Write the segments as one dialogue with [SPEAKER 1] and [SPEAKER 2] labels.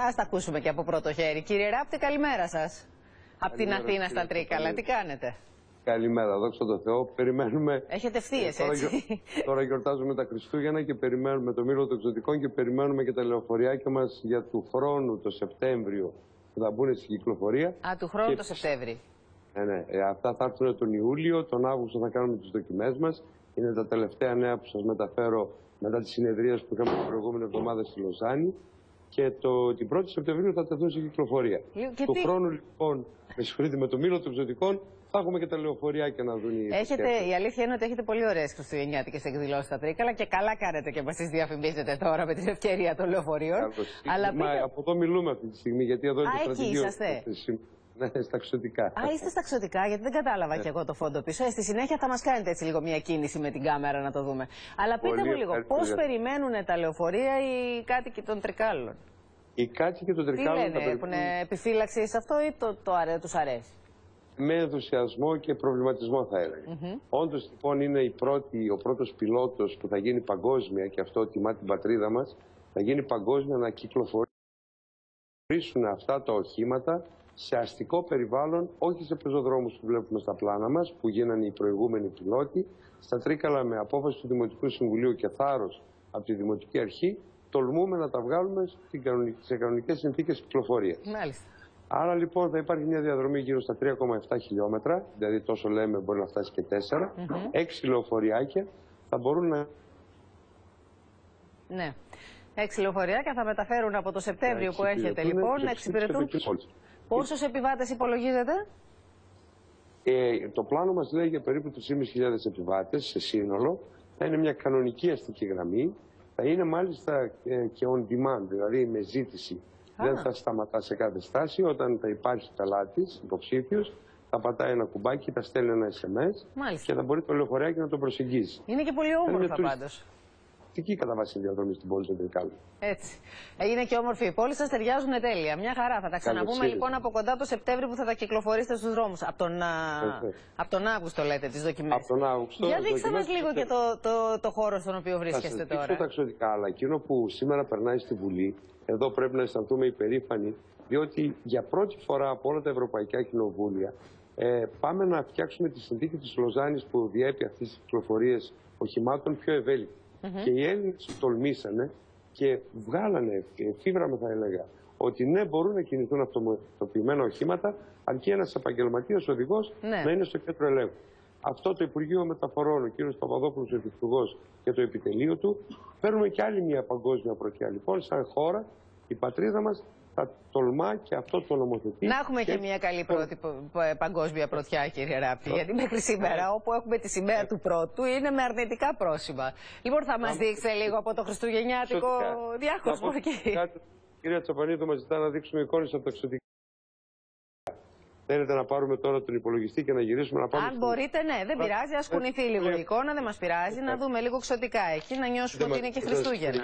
[SPEAKER 1] Ας τα ακούσουμε και από πρώτο χέρι. Κύριε Ράπτη, καλημέρα σας. Από την Αθήνα στα Τρίκαλα, τι κάνετε?
[SPEAKER 2] Καλημέρα, δόξα τω Θεώ. Περιμένουμε.
[SPEAKER 1] Έχετε ευθείες, έτσι.
[SPEAKER 2] Τώρα γιορτάζουμε τα Χριστούγεννα και περιμένουμε το μήλο των εξωτικών και περιμένουμε και τα λεωφοριάκια μας για του χρόνου το Σεπτέμβριο που θα μπουν στην κυκλοφορία.
[SPEAKER 1] Του χρόνου το Σεπτέμβριο.
[SPEAKER 2] Ναι. Αυτά θα έρθουν τον Ιούλιο, τον Αύγουστο θα κάνουμε τις δοκιμές μας. Είναι τα τελευταία νέα που σας μεταφέρω μετά τις συνεδρίες που είχαμε την προηγούμενη εβδομάδα στη Λοζάνη. Και την 1η Σεπτεμβρίου θα τεθούν στην κυκλοφορία. Του χρόνου, λοιπόν, με συγχωρείτε, με το μήλο των εξωτικών θα έχουμε και τα λεωφοριάκια να δουν οι
[SPEAKER 1] Η αλήθεια είναι ότι έχετε πολύ ωραίες χριστουγεννιάτικες εκδηλώσεις στα Τρίκαλα και καλά κάνετε και μας τις διαφημίζετε τώρα με την ευκαιρία των λεωφορείων.
[SPEAKER 2] Από εδώ μιλούμε αυτή τη στιγμή, γιατί εδώ είναι το στρατηγείο. Ναι, στα εξωτικά.
[SPEAKER 1] Είστε στα εξωτικά, γιατί δεν κατάλαβα κι εγώ το φόντο πίσω. Στη συνέχεια θα μας κάνετε έτσι λίγο μια κίνηση με την κάμερα να το δούμε. Αλλά πείτε μου λίγο, πώς περιμένουν τα λεωφορεία οι κάτοικοι των Τρικάλων?
[SPEAKER 2] Οι κάτοικοι των Τρικάλων.
[SPEAKER 1] Τι λένε, έχουν επιφύλαξη σε αυτό ή τους αρέσει?
[SPEAKER 2] Με ενθουσιασμό και προβληματισμό, θα έλεγα. Όντως, λοιπόν, είναι ο πρώτος πιλότος που θα γίνει παγκόσμια, και αυτό τιμά την πατρίδα μας, θα γίνει παγκόσμια να κυκλοφορήσουν αυτά τα οχήματα σε αστικό περιβάλλον, όχι σε πεζοδρόμους που βλέπουμε στα πλάνα μας, που γίνανε οι προηγούμενοι πιλότοι. Στα Τρίκαλα, με απόφαση του Δημοτικού Συμβουλίου και θάρρος από τη Δημοτική Αρχή, τολμούμε να τα βγάλουμε σε κανονικές συνθήκες κυκλοφορίας.
[SPEAKER 1] Μάλιστα.
[SPEAKER 2] Άρα, λοιπόν, θα υπάρχει μια διαδρομή γύρω στα 3,7 χιλιόμετρα, δηλαδή τόσο λέμε μπορεί να φτάσει και 4. 6 λεωφοριάκια θα μπορούν να...
[SPEAKER 1] Ναι. 6 λεωφοριάκια θα μεταφέρουν από το Σεπτέμβριο που έρχεται, λοιπόν, να εξυπηρετούν. Πόσους επιβάτες υπολογίζετε?
[SPEAKER 2] Το πλάνο μας λέει για περίπου 3.500 επιβάτες σε σύνολο. Θα είναι μια κανονική αστική γραμμή. Θα είναι μάλιστα και on demand, δηλαδή με ζήτηση. Δεν θα σταματά σε κάθε στάση. Όταν θα υπάρχει πελάτης, υποψήφιος, θα πατάει ένα κουμπάκι, θα στέλνει ένα SMS.
[SPEAKER 1] Μάλιστα.
[SPEAKER 2] Και θα μπορεί το λεωφοριάκι να τον προσεγγίσει.
[SPEAKER 1] Είναι και πολύ όμορφα πάντως.
[SPEAKER 2] Κατά βάση διαδρομή στην πόλη των Τρικάλων.
[SPEAKER 1] Έτσι. Είναι και όμορφη η πόλη, σας ταιριάζουν τέλεια. Μια χαρά. Θα τα ξαναπούμε λοιπόν από κοντά το Σεπτέμβριο που θα τα κυκλοφορήσετε στους δρόμους. Από τον Αύγουστο λέτε τις δοκιμές.
[SPEAKER 2] Από τον Αύγουστο.
[SPEAKER 1] Για δείξτε μας λίγο και το χώρο στον οποίο βρίσκεστε τώρα.
[SPEAKER 2] Θα σας δείξω τα εξωτικά, αλλά εκείνο που σήμερα περνάει στη Βουλή, εδώ πρέπει να αισθανθούμε υπερήφανοι, διότι για πρώτη φορά από όλα τα ευρωπαϊκά κοινοβούλια πάμε να φτιάξουμε τη συνθήκη της Λοζάνης που διέπει αυτές τις κυκλοφορίες οχημάτων πιο ευέλικτη. Και οι Έλληνες τολμήσανε και βγάλανε εφήβραμε, θα έλεγα, ότι ναι, μπορούν να κινηθούν αυτοματοποιημένα οχήματα, αρκεί ένας επαγγελματίας οδηγός να είναι στο κέντρο ελέγχου. Αυτό το Υπουργείο Μεταφορών, ο κ. Παπαδόπουλος, ο Υφυπουργός, και το επιτελείο του, παίρνουμε και άλλη μια παγκόσμια πρωτιά. Λοιπόν, σαν χώρα, η πατρίδα μας θα τολμά και αυτό το νομοθετεί.
[SPEAKER 1] Να έχουμε και μια καλή παγκόσμια πρωτιά, κύριε Ράπτη. Γιατί μέχρι σήμερα, όπου έχουμε τη σημαία του πρώτου, είναι με αρνητικά πρόσημα. Λοιπόν, θα μας δείξετε λίγο από το χριστουγεννιάτικο διάχοσμο εκεί.
[SPEAKER 2] Κυρία Τσαπανίδου, μας ζητά να δείξουμε εικόνες από τα εξωτικά. Θέλετε να πάρουμε τώρα τον υπολογιστή και να γυρίσουμε να πάμε?
[SPEAKER 1] Αν μπορείτε, ναι, δεν πειράζει. Ας κουνηθεί λίγο η εικόνα, δεν μας πειράζει. Να δούμε λίγο εξωτικά εκεί, να νιώσουμε ότι είναι και Χριστούγεννα.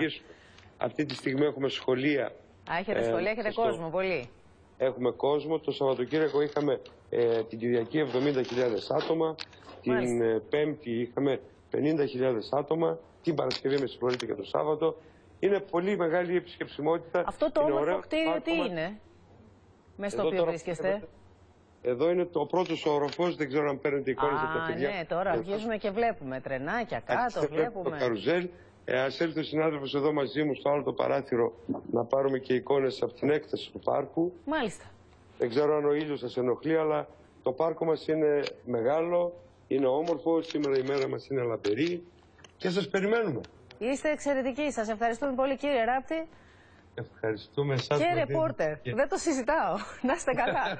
[SPEAKER 2] Αυτή τη στιγμή έχουμε σχολεία.
[SPEAKER 1] Έχετε σχολεία, έχετε κόσμο, πολύ.
[SPEAKER 2] Έχουμε κόσμο. Το Σαββατοκύριακο είχαμε την Κυριακή 70.000 άτομα. Την Πέμπτη είχαμε 50.000 άτομα. Την Παρασκευή, με συγχωρείτε, και το Σάββατο. Είναι πολύ μεγάλη η επισκεψιμότητα.
[SPEAKER 1] Αυτό το όμορφο κτίριο τι είναι, μέσα στο οποίο βρίσκεστε?
[SPEAKER 2] Εδώ είναι ο πρώτος όροφος, δεν ξέρω αν παίρνετε εικόνες από τα παιδιά.
[SPEAKER 1] Ναι, τώρα αρχίζουμε και βλέπουμε τρενάκια κάτω, βλέπουμε.
[SPEAKER 2] Το καρουζέλ. Ας έλθει ο συνάδελφος εδώ μαζί μου στο άλλο το παράθυρο να πάρουμε και εικόνες από την έκταση του πάρκου.
[SPEAKER 1] Μάλιστα.
[SPEAKER 2] Δεν ξέρω αν ο ήλιος σας ενοχλεί, αλλά το πάρκο μας είναι μεγάλο, είναι όμορφο, σήμερα η μέρα μας είναι λαμπερή και σας περιμένουμε.
[SPEAKER 1] Είστε εξαιρετικοί, σας ευχαριστούμε πολύ, κύριε Ράπτη.
[SPEAKER 2] Ευχαριστούμε εσάς.
[SPEAKER 1] Και ρεπόρτερ, δεν το συζητάω. Να είστε καλά.